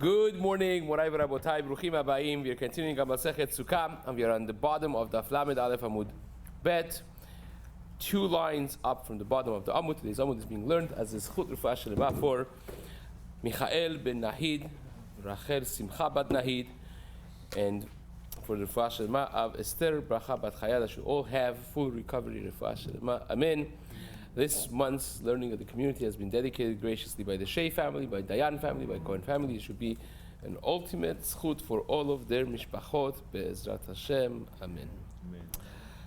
Good morning, Morai v'Rabotai, Bruchim Abayim. We are continuing on Masechet Succah, and we are on the bottom of the Lamed Aleph Amud Bet, 2 lines up from the bottom of the Amud. Today's Amud is being learned as the Zchut Refuah Shelema for Michael ben Nahid, Rachel Simcha bat Nahid, and for the Refuah Shelema of Esther Bracha bat Chaya, that should all have full recovery. Refuah Shelema. Amen. This month's learning of the community has been dedicated graciously by the Shea family, by Dayan family, by Cohen family. It should be an ultimate zchut for all of their mishpachot. Be'ezrat Hashem. Amen. Amen.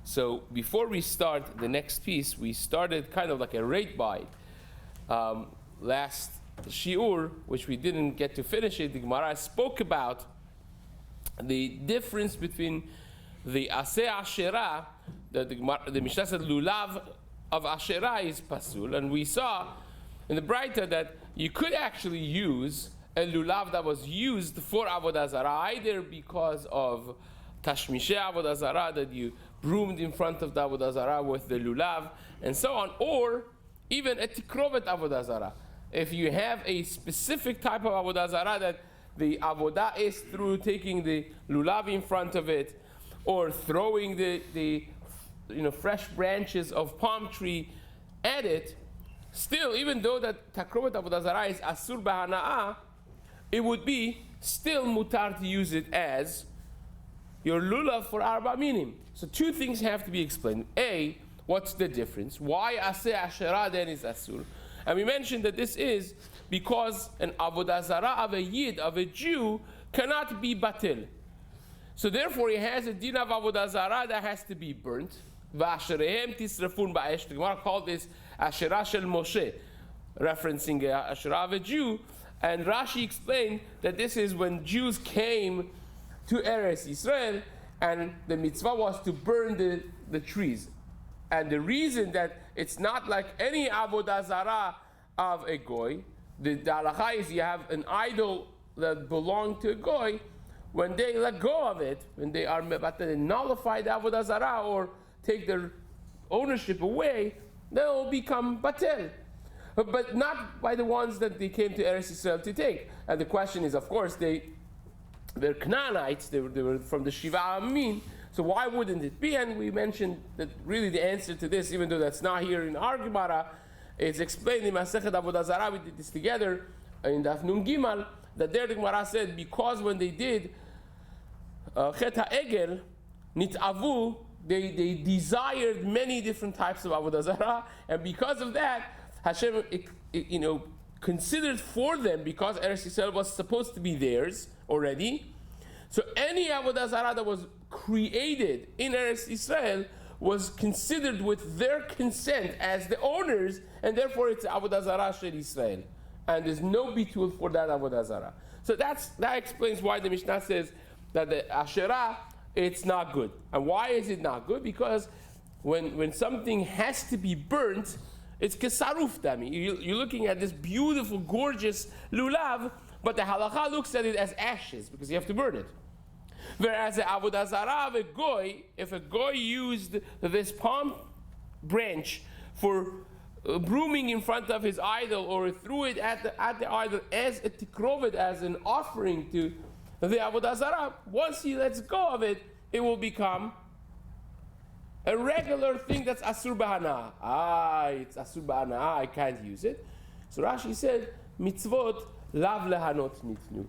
So before we start the next piece, we started kind of like a rate by last shiur, which we didn't get to finish it. The Gemara spoke about the difference between the Aseh Asherah, the Mishnah said lulav of Asherah is pasul, and we saw in the Braita that you could actually use a lulav that was used for Avodah Zarah, either because of Tashmisheh Avodah Zarah, that you broomed in front of the Avodah Zarah with the lulav, and so on, or even a tikrovet Avodah Zarah. If you have a specific type of Avodah Zarah that the Avodah is through taking the lulav in front of it, or throwing the fresh branches of palm tree at it, still, even though that takrovet avodah zarah is asur b'hana'ah, it would be still mutar to use it as your lulav for arba minim. So 2 things have to be explained. A, what's the difference? Why aseh asherah then is asur? And we mentioned that this is because an avodah zarah of a yid, of a Jew, cannot be batil. So therefore he has a din of avodah zarah that has to be burnt. V'asherehem tisrafun ba'esh. The Gemara called this Asherah shel Moshe, referencing Asherah of a Jew. And Rashi explained that this is when Jews came to Eretz Yisrael, and the mitzvah was to burn the trees. And the reason that it's not like any avodah zarah of a goy, the halacha is you have an idol that belonged to a goy. When they let go of it, when they are about to nullify the avodah zarah or take their ownership away, they'll become batel. But not by the ones that they came to Eretz Yisrael to take. And the question is, of course, they're Canaanites, they were from the Shiva Amin, so why wouldn't it be? And we mentioned that really the answer to this, even though that's not here in our Gemara, is explained in Masechet Avodah Zarah. We did this together in Daf Nun Gimal, that there the Gemara said, because when they did Chet HaEgel, Nit'avu, they desired many different types of Avodah Zarah, and because of that, Hashem, considered for them, because Eretz Yisrael was supposed to be theirs already. So any Avodah Zarah that was created in Eretz Yisrael was considered with their consent as the owners, and therefore it's Avodah Zarah Shel Yisrael, and there's no bitul for that Avodah Zarah. So that explains why the Mishnah says that the Asherah, it's not good. And why is it not good? Because when something has to be burnt, it's kesaruf dami. You're looking at this beautiful, gorgeous lulav, but the halacha looks at it as ashes because you have to burn it. Whereas the avodah zarah of a goy, if a goy used this palm branch for brooming in front of his idol, or threw it at the idol as a tikrovet, as an offering to the avodah zarah, once he lets go of it, it will become a regular thing that's asur b'hana'ah. It's asur b'hana'ah, I can't use it. So Rashi said, mitzvot lav lehanot nitnu.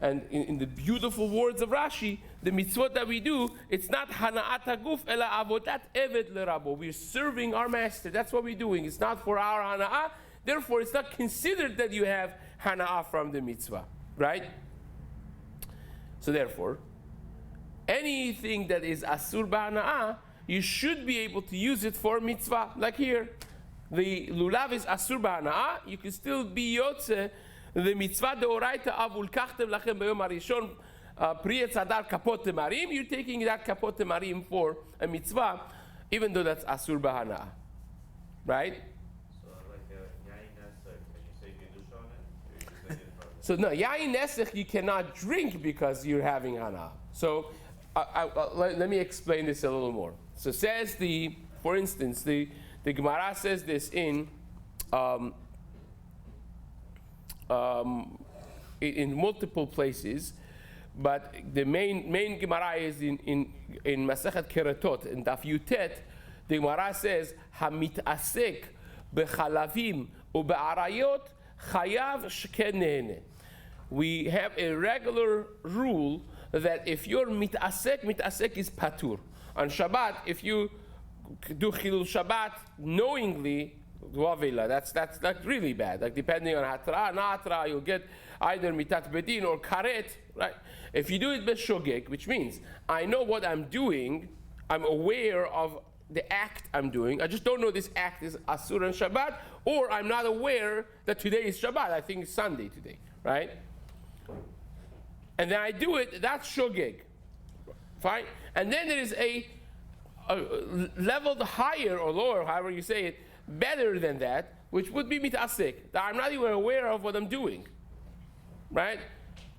And in the beautiful words of Rashi, the mitzvot that we do, it's not hana'at haguf ela avodat eved lerabo. We're serving our master. That's what we're doing. It's not for our hana'ah. Therefore, it's not considered that you have hana'ah from the mitzvah. Right? So therefore, anything that is asur b'hana'ah, you should be able to use it for mitzvah. Like here, the lulav is asur b'hana'ah. You can still be yotze the mitzvah deoraita avul kachtem lachem b'yom harishon pri etzadar kapot temarim. You're taking that kapot temarim for a mitzvah, even though that's asur b'hana'ah. Right? So like yain nesek, can you say kiddush on it? Or you just So no, yain nesek you cannot drink because you're having hana. So let me explain this a little more. So says for instance, the Gemara says this in in multiple places, but the main Gemara is in Masechet Keretot, in Daf Yutet. The Gemara says, "Hamit'asek bechalavim ube'arayot chayav shken nehene." We have a regular rule that if you're mit'asek is patur. On Shabbat, if you do chilul Shabbat knowingly, that's like really bad. Like depending on hatra, natra, you'll get either mitat bedin or karet, right? If you do it b'shogeg, which means I know what I'm doing, I'm aware of the act I'm doing. I just don't know this act is asur and Shabbat, or I'm not aware that today is Shabbat. I think it's Sunday today, right? And then I do it. That's shogeg, fine. And then there is a level higher or lower, however you say it, better than that, which would be mit'asek, that I'm not even aware of what I'm doing, right?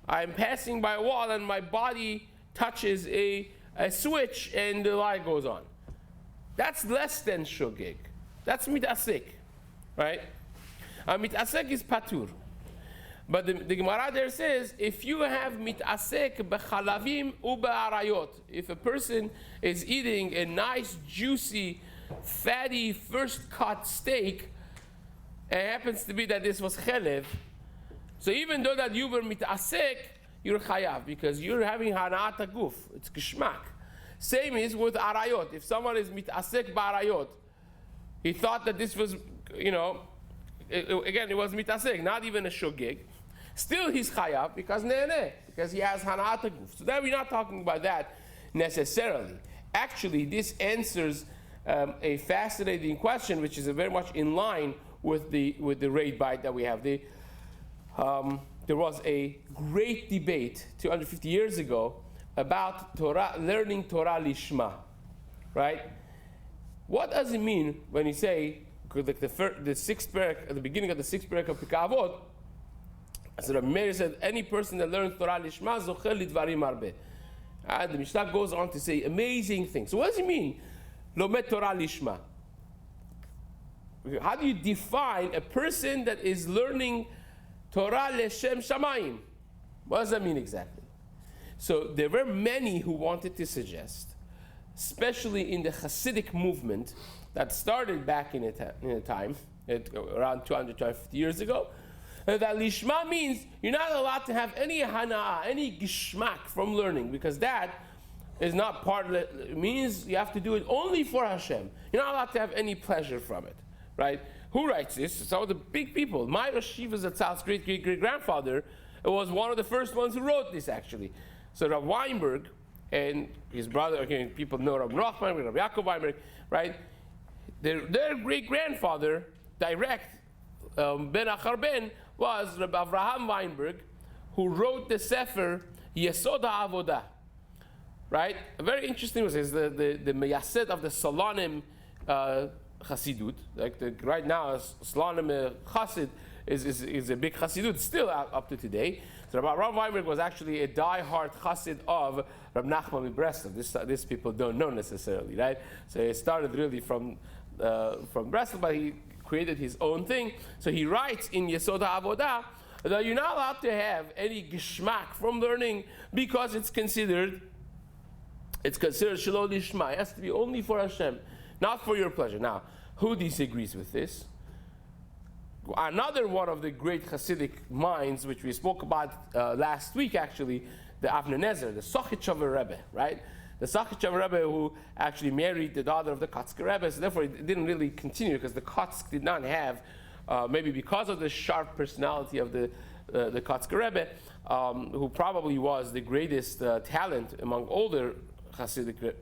I'm passing by a wall and my body touches a switch and the light goes on. That's less than shogeg. That's mit'asek, right? Mit'asek is patur. But the Gemara there says, if you have mit'asek b'chalavim u'be'arayot, if a person is eating a nice, juicy, fatty, first-cut steak, and it happens to be that this was chelev, so even though that you were mit'asek, you're chayav, because you're having hana'at haguf, it's geshmak. Same is with arayot. If someone is mit'asek b'arayot, he thought that this was, again, it was mit'asek, not even a shogeg. Still he's chayav because because he has hana'at haguf. So then we're not talking about that necessarily. Actually, this answers a fascinating question, which is very much in line with the raid bite that we have. There was a great debate 250 years ago about learning Torah lishma, right? What does it mean when you say the sixth parak, at the beginning of the sixth parak of Pirkei Avot? So Rabbi Meir said, any person that learns Torah lishma zocher lidvarim arbe. And the Mishnah goes on to say amazing things. So what does it mean, lomet Torah lishma? How do you define a person that is learning Torah leshem shamayim? What does that mean exactly? So there were many who wanted to suggest, especially in the Hasidic movement that started back in a time, around 250 years ago, that lishma means you're not allowed to have any hana'ah, any gishmak from learning, because that is not part of it. It means you have to do it only for Hashem. You're not allowed to have any pleasure from it, right? Who writes this? Some of the big people. My Rosh Yeshiva Zatzal's great-great-great-grandfather was one of the first ones who wrote this, actually. So Rav Weinberg and his brother, people know Rav Nachman, Rav Yaakov Weinberg, right? Their great-grandfather, direct, Ben Achar Ben, was Rabbi Avraham Weinberg, who wrote the Sefer Yesod HaAvodah, right? Very interesting was the Meyased of the Salonim Chassidut. Like right now, Salonim Chassid is a big Chassidut, still up to today. So Rabbi Weinberg was actually a die-hard Chassid of Rabbi Nachman Breslov. This people don't know necessarily, right? So he started really from Breslov, but he created his own thing. So he writes in Yesod HaAvodah that you're not allowed to have any geshmak from learning because it's considered shelo lishma. It has to be only for Hashem, not for your pleasure. Now, who disagrees with this? Another one of the great Hasidic minds, which we spoke about last week, actually, the Avner Nezer, the Sochitchover Rebbe, right? The Sochitchover Rebbe who actually married the daughter of the Kotzker Rebbe, so therefore it didn't really continue because the Kotzk did not have, maybe because of the sharp personality of the Kotzker Rebbe, who probably was the greatest talent among older Hasidic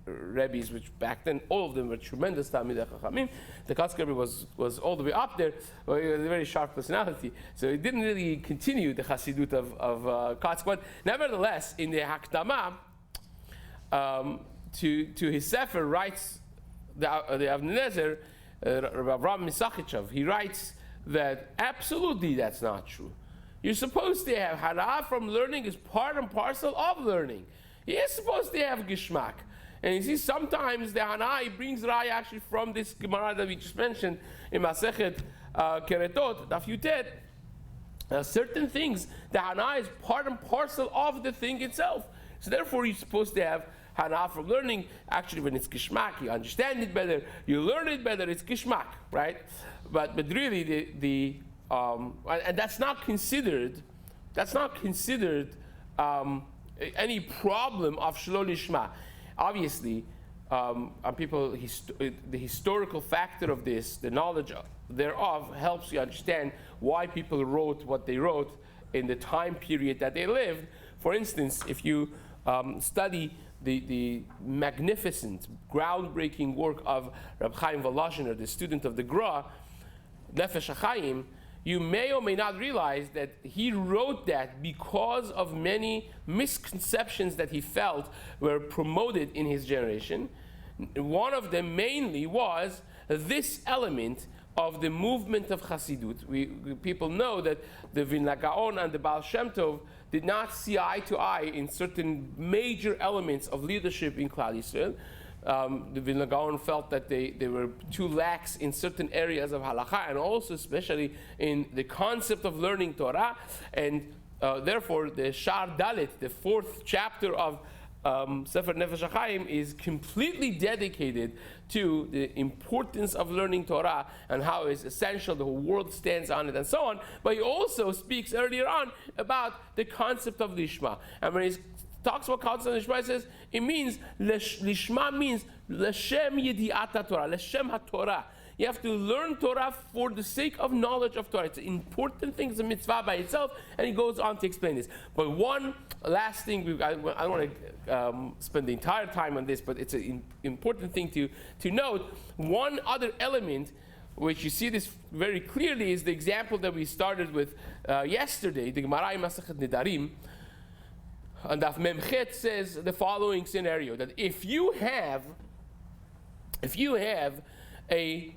Rebbes, which back then all of them were tremendous Talmidei Chachamim. The Kotzker Rebbe was all the way up there. Well, he had a very sharp personality, so it didn't really continue the Hasidut of Kotzk. But nevertheless, in the Hakdama to his Sefer writes the Avner Nezer, Rabbi Avraham Misachitchov, he writes that absolutely that's not true. You're supposed to have hana'ah from learning is part and parcel of learning. He is supposed to have gishmak. And you see, sometimes the hana'ah brings raya actually from this Gemara that we just mentioned in Masechet Keretot, Daf Yutet, certain things, the hana is part and parcel of the thing itself. So therefore, you're supposed to have hana from learning. Actually, when it's gishmak, you understand it better, you learn it better. It's gishmak, right? But really, and that's not considered. That's not considered any problem of shelo lishma. Obviously, the historical factor of this, the knowledge thereof, helps you understand why people wrote what they wrote in the time period that they lived. For instance, if you study the magnificent, groundbreaking work of Reb Chaim Volozhiner, the student of the Gra, Nefesh HaChaim, you may or may not realize that he wrote that because of many misconceptions that he felt were promoted in his generation. One of them mainly was this element of the movement of Chassidut. People know that the Vilna Gaon and the Baal Shem Tov did not see eye to eye in certain major elements of leadership in Klal Yisrael. The Vilna Gaon felt that they were too lax in certain areas of halakha, and also especially in the concept of learning Torah, and therefore the Shar Dalit, the 4th chapter of Sefer Nefesh HaChaim, is completely dedicated to the importance of learning Torah and how it's essential, the whole world stands on it and so on. But he also speaks earlier on about the concept of Lishma. And when he talks about concept of Lishma, he says it means, Lishma means Leshem Yedi'at Torah, Leshem HaTorah. You have to learn Torah for the sake of knowledge of Torah. It's an important thing, it's a mitzvah by itself, and he goes on to explain this. But one last thing, I don't want to spend the entire time on this, but it's an important thing to note. One other element, which you see this very clearly, is the example that we started with yesterday, the Gemara in Masechet Nedarim. And Daf Memchet says the following scenario, that if you have a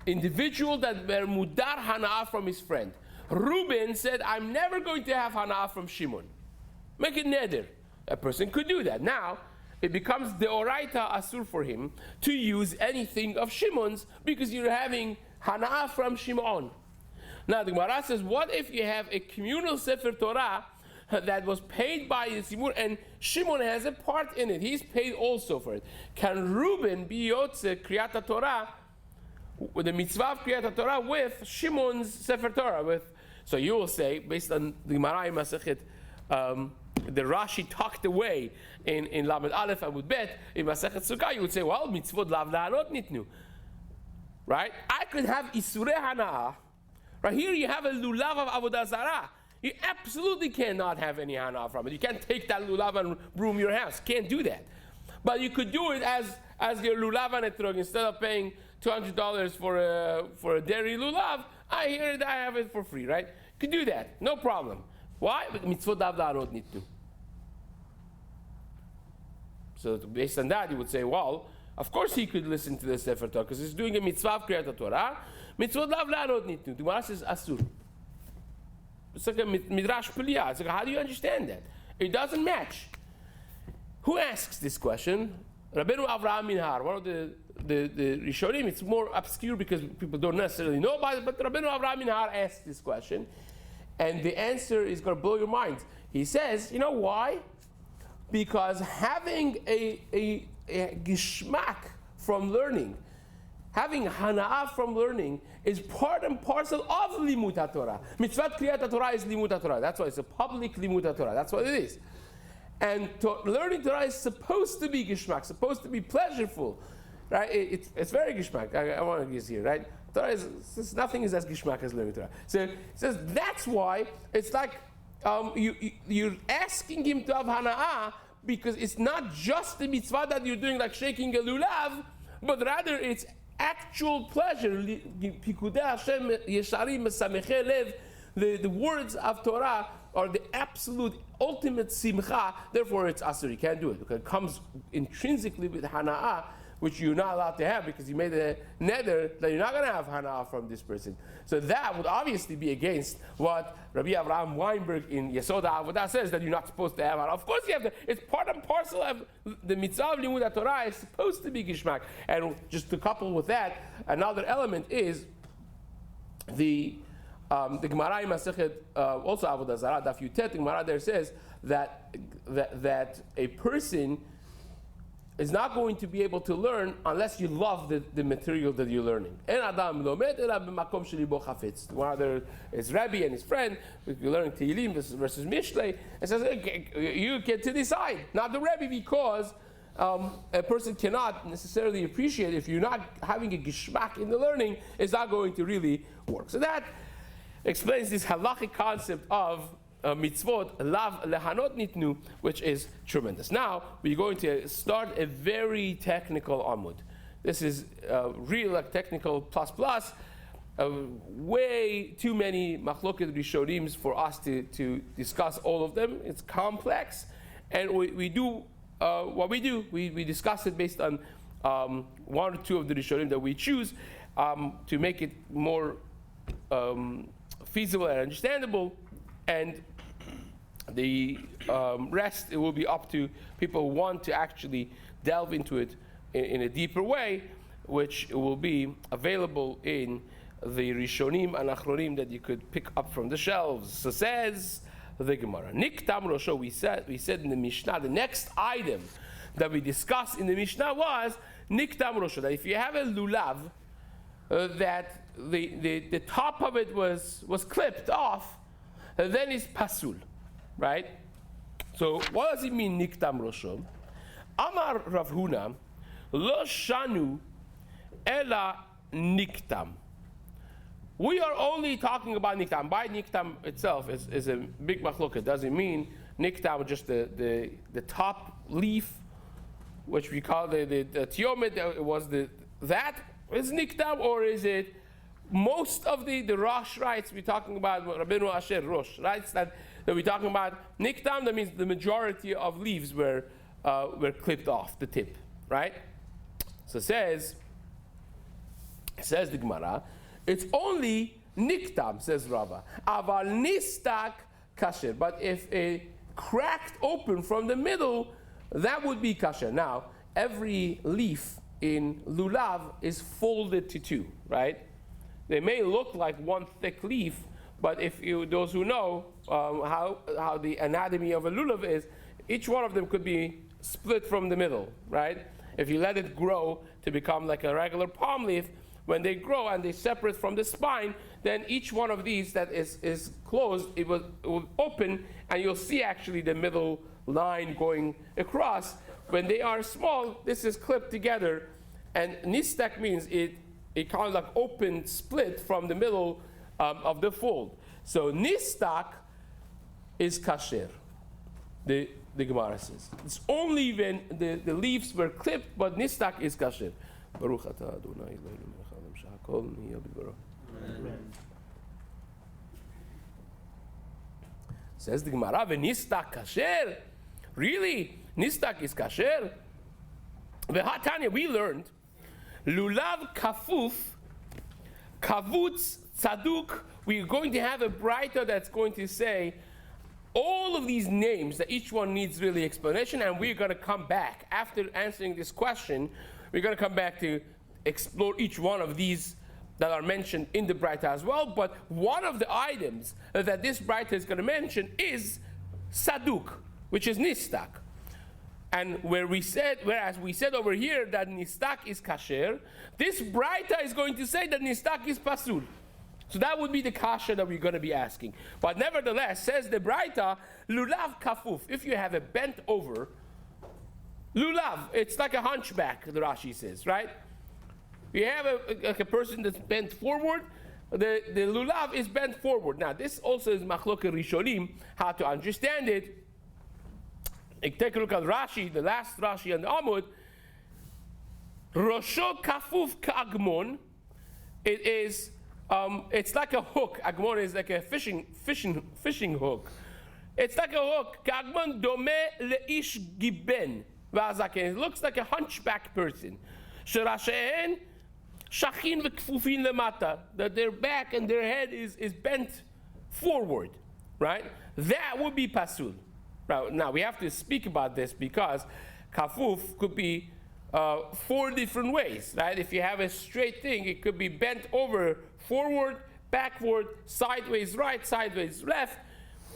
individual that were mudar hana'ah from his friend. Reuben said, I'm never going to have hana'ah from Shimon. Make it neder. A person could do that. Now, it becomes deoraita asur for him to use anything of Shimon's because you're having hana'ah from Shimon. Now, the Gemara says, what if you have a communal Sefer Torah that was paid by the Tzibur, and Shimon has a part in it? He's paid also for it. Can Reuben be yotze Kriyat Torah, with the mitzvah of Kriyat Torah, with Shimon's Sefer Torah? So you will say, based on the Gemara in Masechet, the Rashi tucked away in Lamed Aleph Amud Bet, in Masechet Sukkah, you would say, well, mitzvot lav la'anot nitnu. Right? I could have Isurei Hana'ah. Right here you have a lulav of Avodah Zarah. You absolutely cannot have any hana'ah from it. You can't take that lulav and broom your house. Can't do that. But you could do it as your lulav and etrog. Instead of paying $200 for a dairy lulav, I have it for free, right? You could do that, no problem. Why? Mitzvot lav la'anot nitnu. So based on that, you would say, well, of course he could listen to the Sefer Torah because he's doing a mitzvah of Kriyat Torah. Mitzvot lav la'anot nitnu. The Gemara says asur. It's like a midrash puliyah. It's like, how do you understand that? It doesn't match. Who asks this question? Rabbeinu Avraham Minhar, one of the Rishonim. It's more obscure because people don't necessarily know about it, but Rabbeinu Avraham Minhar asked this question, and the answer is going to blow your mind. He says, you know why? Because having a gishmak from learning, having hana'ah from learning, is part and parcel of limud HaTorah. Mitzvah Kriyat Torah is limud HaTorah. That's why it's a public limud HaTorah. That's what it is. And learning Torah is supposed to be gishmak, supposed to be pleasureful, right? It's very gishmak. I want to use here, right? Torah is nothing is as gishmak as learning Torah. So it says that's why it's like you're asking him to have hana'ah because it's not just the mitzvah that you're doing, like shaking a lulav, but rather it's actual pleasure. The words of Torah are the absolute ultimate simcha. Therefore, it's asur. You can't do it because it comes intrinsically with hana'ah, which you're not allowed to have because you made a neder that you're not going to have hana'ah from this person. So that would obviously be against what Rabbi Avraham Weinberg in Yesoda Avodah says, that you're not supposed to have hana'ah. Of course you have to. It's part and parcel of the mitzvah of limud Torah. Is supposed to be gishmak. And just to couple with that, another element is the The Gemara in Masechet, also Avodah Zarah, Daf Yutet, the Gemara there says that a person is not going to be able to learn unless you love the material that you're learning. En adam lomed ela b'makom shelibo chafetz. The Gemara there is Rabbi and his friend, we're learning Tehillim versus Mishlei, and says, you get to decide, not the Rabbi, because a person cannot necessarily appreciate if you're not having a gishmak in the learning, it's not going to really work. So that explains this halachic concept of mitzvot, lav lehanot nitnu, which is tremendous. Now, we're going to start a very technical Amud. This is real technical plus. Way too many machloket rishonim for us to discuss all of them. It's complex. And we do what we do. We discuss it based on one or two of the rishonim that we choose to make it more feasible and understandable, and the rest, it will be up to people who want to actually delve into it in a deeper way, which will be available in the Rishonim and Achronim that you could pick up from the shelves. So says the Gemara, Niktam Rosho, we said in the Mishnah, the next item that we discussed in the Mishnah was Niktam Rosho, that if you have a lulav, that the top of it was clipped off, then it's pasul, right? So what does it mean, niktam rosho? Amar Rav Huna, lo shanu ela niktam. We are only talking about niktam. By niktam itself is a big machloket. Does it mean niktam just the top leaf, which we call the tiomet, it was that is niktam, or is it most of the Rosh rights? We're talking about Rabbeinu Asher Rosh rights that we're talking about niktam. That means the majority of leaves were clipped off the tip, right? So says the Gemara, it's only niktam, says Rava. Aval nistak kasher. But if it cracked open from the middle, that would be kasher. Now, every leaf in lulav is folded to two, right? They may look like one thick leaf, but those who know how the anatomy of a lulav is, each one of them could be split from the middle, right? If you let it grow to become like a regular palm leaf, when they grow and they separate from the spine, then each one of these that is closed, it will open, and you'll see actually the middle line going across. When they are small, this is clipped together, and nistak means it kind of like open split from the middle of the fold. So nistak is kasher, the Gemara says. It's only when the leaves were clipped, but nistak is kasher. Baruch atah Adonai Eloheinu melech haolam shehakol nihya b'dvaro. Says the Gemara, v'nistak kasher? Really? Nistak is kasher? V'hatanya, we learned, lulav kafuf, kavutz tzaduk. We're going to have a braita that's going to say all of these names, that each one needs really explanation, and we're going to come back after answering this question. We're going to come back to explore each one of these that are mentioned in the braita as well. But one of the items that this braita is going to mention is saduk, which is nistak. And whereas we said over here that nistak is kasher, this braita is going to say that nistak is pasul. So that would be the kasha that we're going to be asking. But nevertheless, says the braita, lulav kafuf. If you have a bent over lulav, it's like a hunchback, the Rashi says, right? You have a person that's bent forward, the lulav is bent forward. Now, this also is machloket rishonim, how to understand it. Take a look at Rashi, the last Rashi on the Amud. Rosho kafuf ka'agmon. It is, it's like a hook. Agmon is like a fishing hook. It's like a hook. Ka'agmon dome leish giben. It looks like a hunchback person. Shirashehen shachin v'kfufin lemata. That their back and their head is bent forward, right? That would be pasul. Now we have to speak about this because kafuf could be 4 different ways, right? If you have a straight thing, it could be bent over forward, backward, sideways right, sideways left.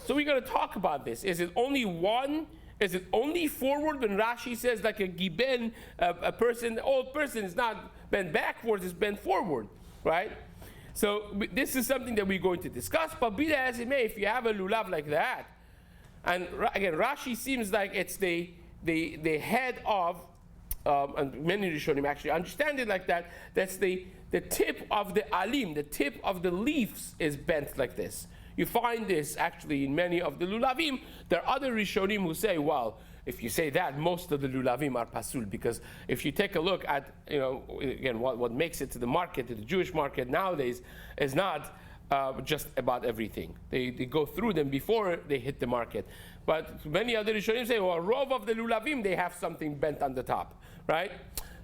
So we're going to talk about this. Is it only one? Is it only forward when Rashi says like a giben, a person, old person is not bent backwards, it's bent forward, right? So this is something that we're going to discuss. But be that as it may, if you have a lulav like that, and again, Rashi seems like it's the head of, and many Rishonim actually understand it like that, that's the tip of the alim, the tip of the leaves is bent like this. You find this actually in many of the lulavim. There are other Rishonim who say, well, if you say that, most of the lulavim are pasul, because if you take a look at, again, what makes it to the market, to the Jewish market nowadays, is not just about everything. They go through them before they hit the market. But many other Rishonim say, well, rov of the lulavim, they have something bent on the top, right?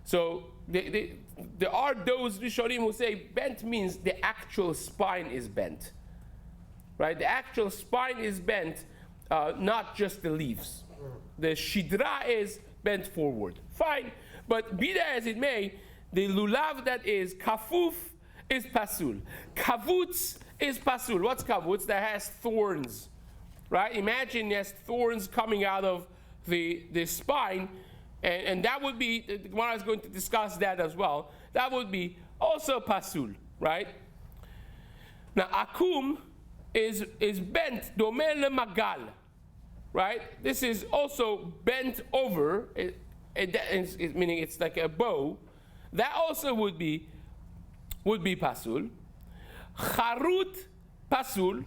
So there are those Rishonim who say bent means the actual spine is bent. Right? The actual spine is bent, not just the leaves. The shidra is bent forward. Fine. But be that as it may, the lulav that is kafuf is pasul. Kavutz is pasul. What's kavutz? That has thorns. Right? Imagine there's thorns coming out of the spine, and that would be, the Gemara is going to discuss that as well. That would be also pasul. Right? Now, akum is bent, domel magal, right? This is also bent over, meaning it's like a bow. That also would be pasul. Charut pasul.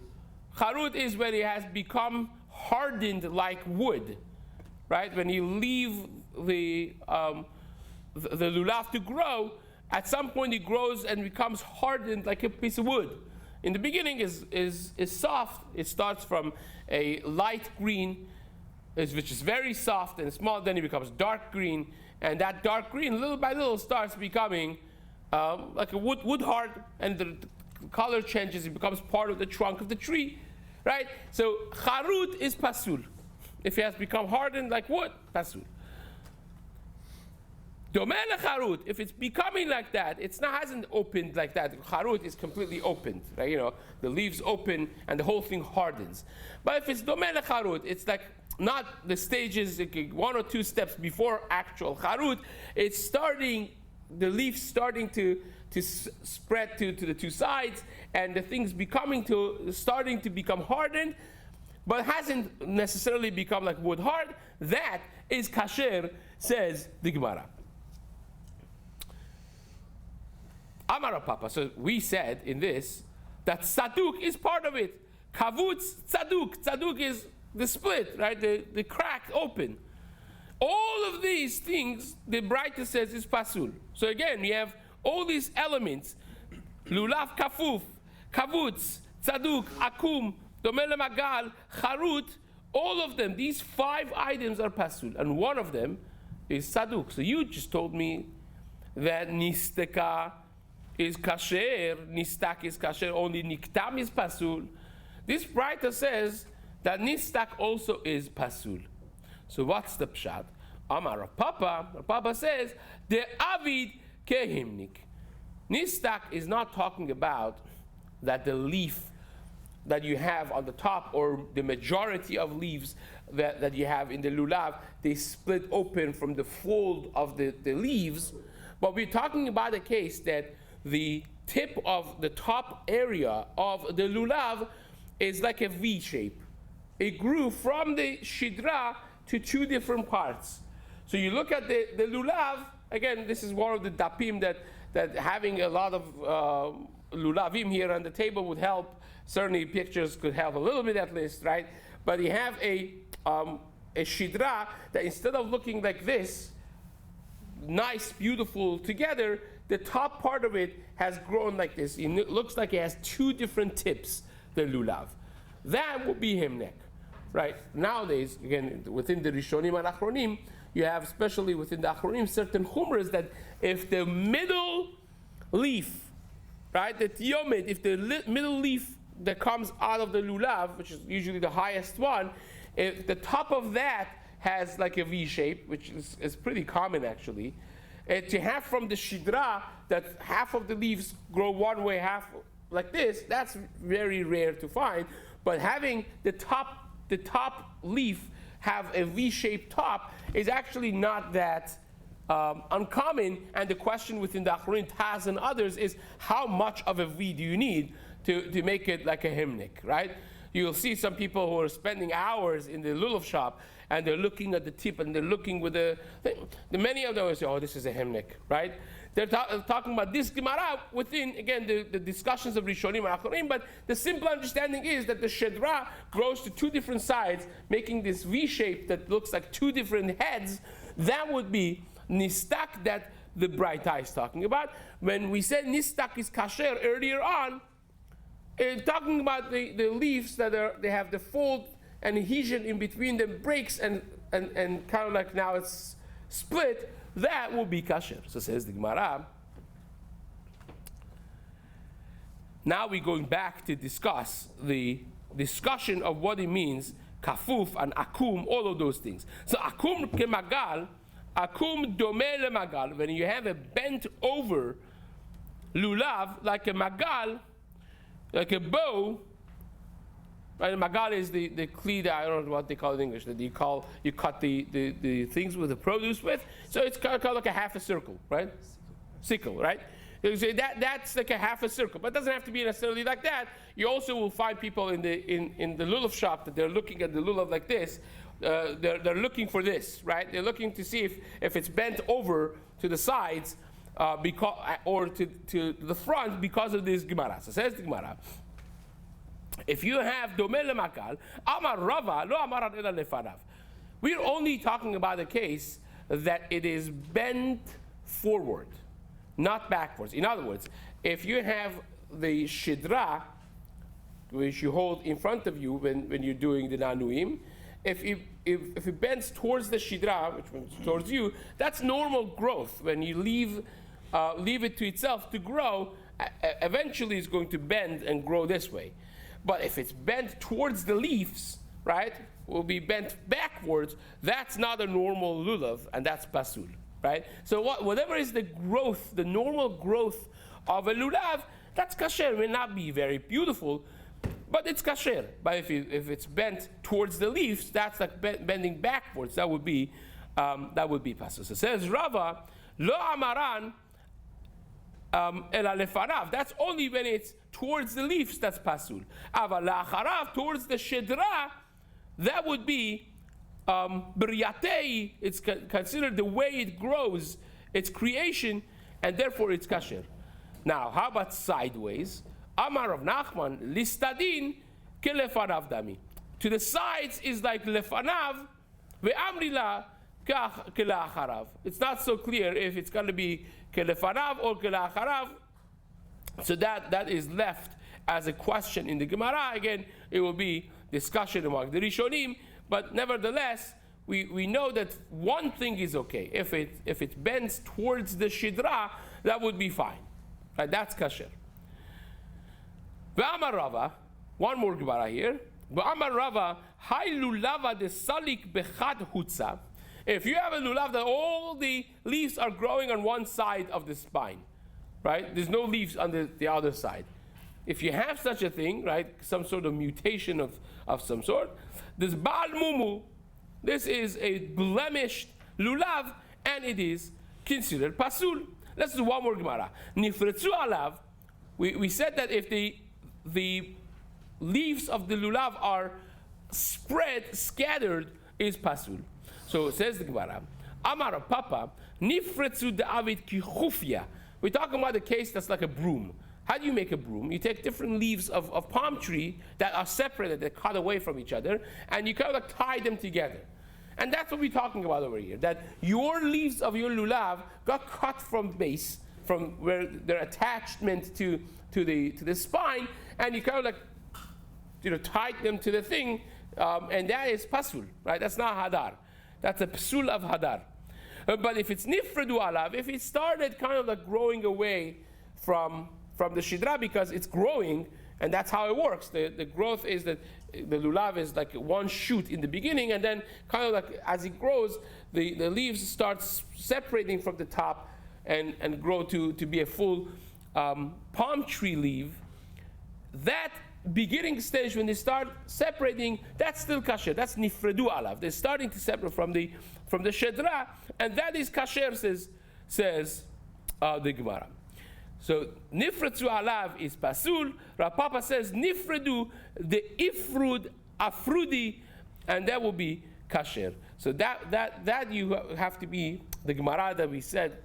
Charut is when it has become hardened like wood, right? When you leave the lulav to grow, at some point it grows and becomes hardened like a piece of wood. In the beginning is soft. It starts from a light green, which is very soft and small. Then it becomes dark green, and that dark green, little by little, starts becoming like a wood hard, and the color changes. It becomes part of the trunk of the tree, right? So charut is pasul. If it has become hardened like wood, pasul. Domel charut, if it's becoming like that, hasn't opened like that. Charut is completely opened, right? The leaves open and the whole thing hardens. But if it's domel charut, it's like not the stages, like one or two steps before actual charut. It's starting, the leaves starting to spread to the two sides, and the thing's starting to become hardened, but hasn't necessarily become like wood hard. That is kasher, says the Gemara. Amar Papa. So we said in this that tzaduk is part of it. Kavutz tzaduk. Tzaduk is the split, right? The crack open. All of these things the Braita says is pasul. So again, we have all these elements: lulav kafuf, kavutz, tzaduk, akum, domel magal, charut. All of them, these 5 items are pasul, and one of them is tzaduk. So you just told me that nisteka is kasher, nistak is kasher, only niktam is pasul. This Braita says that nistak also is pasul. So what's the pshat? Amar Papa says, the avid kehimnik. Nistak is not talking about that the leaf that you have on the top, or the majority of leaves that you have in the lulav, they split open from the fold of the leaves. But we're talking about a case that the tip of the top area of the lulav is like a V shape. It grew from the shidra to 2 different parts. So you look at the lulav, again, this is one of the dapim that having a lot of lulavim here on the table would help. Certainly pictures could help a little bit at least, right? But you have a shidra that instead of looking like this, nice, beautiful together, the top part of it has grown like this. It looks like it has 2 different tips, the lulav. That would be himnek, right? Nowadays, again, within the Rishonim and Achronim, you have, especially within the Achronim, certain chumras that if the middle leaf, right, the tiyomid, if the middle leaf that comes out of the lulav, which is usually the highest one, if the top of that has like a V shape, which is pretty common actually, to have from the shidra that half of the leaves grow one way, half like this, that's very rare to find. But having the top leaf have a V-shaped top is actually not that uncommon. And the question within the Achronim, Taz, and others is how much of a V do you need to make it like a hymnik, right? You'll see some people who are spending hours in the lulav shop and they're looking at the tip and they're looking with the many of them will say, oh, this is a hymnik, right? They're talking about this Gemara within, again, the discussions of Rishonim and Achronim, but the simple understanding is that the Shedra grows to two different sides, making this V shape that looks like two different heads. That would be Nistak that the bright eye is talking about. When we said Nistak is kasher earlier on, talking about the leaves that they have the fold and adhesion in between them breaks and kind of like now it's split, that will be kasher. So says the Gemara. Now we're going back to discuss the discussion of what it means, kafuf and akum, all of those things. So akum kemagal, akum dome lemagal, when you have a bent over lulav, like a magal, like a bow, right? A magal is the kli, I don't know what they call it in English, that you cut the things with the produce with. So it's kind of like a half a circle, right? Sickle, right? So that's like a half a circle, but it doesn't have to be necessarily like that. You also will find people in the lulav shop that they're looking at the lulav like this. They're looking for this, right? They're looking to see if it's bent over to the sides, or to the front because of this Gemara. So says the Gemara, if you have domel lemakal, amar Rava lo amar ela lefanav. We're only talking about a case that it is bent forward, not backwards. In other words, if you have the shidra, which you hold in front of you when you're doing the nanuim, if it bends towards the shidra, which means towards you, that's normal growth. When you leave it to itself to grow, eventually it's going to bend and grow this way. But if it's bent towards the leaves, right, will be bent backwards, that's not a normal lulav, and that's pasul, right? So whatever is the growth, the normal growth of a lulav, that's kasher. It may not be very beautiful, but it's kasher. But if it's bent towards the leaves, that's like bending backwards. That would be pasul. So it says Rava lo amaran ela lefanav. That's only when it's towards the leaves. That's pasul. Aval la'acharav, towards the shedra, that would be b'riyatei. It's considered the way it grows, its creation, and therefore it's kasher. Now, how about sideways? Amar of Nachman listadin kelefanav dami. To the sides is like lefanav ve'amrila kelacharav. It's not so clear if it's going to be kelefanav or kelacharav. So that is left as a question in the Gemara. Again, it will be discussion among the Rishonim, but nevertheless, we know that one thing is okay. If it bends towards the shidra, that would be fine. Right? That's kasher. V'amar Rava, one more Gemara here. V'amar Rava, hay lulava de salik bechad hutza. If you have a lulav that all the leaves are growing on one side of the spine, right? There's no leaves on the other side. If you have such a thing, right, some sort of mutation of some sort, this Baal Mumu, this is a blemished lulav, and it is considered pasul. Let's do one more Gemara. Nifretzu alav, we said that if the leaves of the lulav are spread, scattered, is pasul. So it says the Gemara, Amar Papa, Nifretzu da'avid ki chufya. We're talking about a case that's like a broom. How do you make a broom? You take different leaves of palm tree that are separated, that cut away from each other, and you kind of like tie them together. And that's what we're talking about over here, that your leaves of your lulav got cut from base, from where their attachment to the spine, and you kind of like, tied them to the thing, and that is pasul, right? That's not hadar. That's a pasul of hadar. But if it's nifredu alav, if it started kind of like growing away from the shidra because it's growing, and that's how it works. The growth is that the lulav is like one shoot in the beginning, and then kind of like as it grows, the leaves start separating from the top and grow to be a full palm tree leaf. that beginning stage when they start separating, that's still kasher. That's nifredu alav. They're starting to separate from the shedra, and that is kasher, says the Gemara. So nifredu alav is pasul. Rav Papa says nifredu the ifrud afrudi, and that will be kasher. So that you have to be the Gemara that we said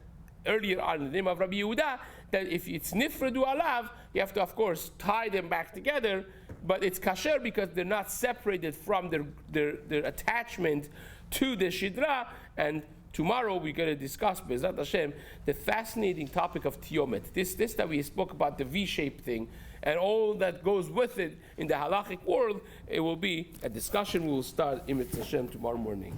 earlier on in the name of Rabbi Yehuda, that if it's nifredu alav, you have to, of course, tie them back together, but it's kasher because they're not separated from their attachment to the shidra. And tomorrow we're going to discuss, Be'ezrat Hashem, the fascinating topic of tiyomet. This that we spoke about, the V-shaped thing, and all that goes with it in the halachic world. It will be a discussion we will start in Hashem tomorrow morning.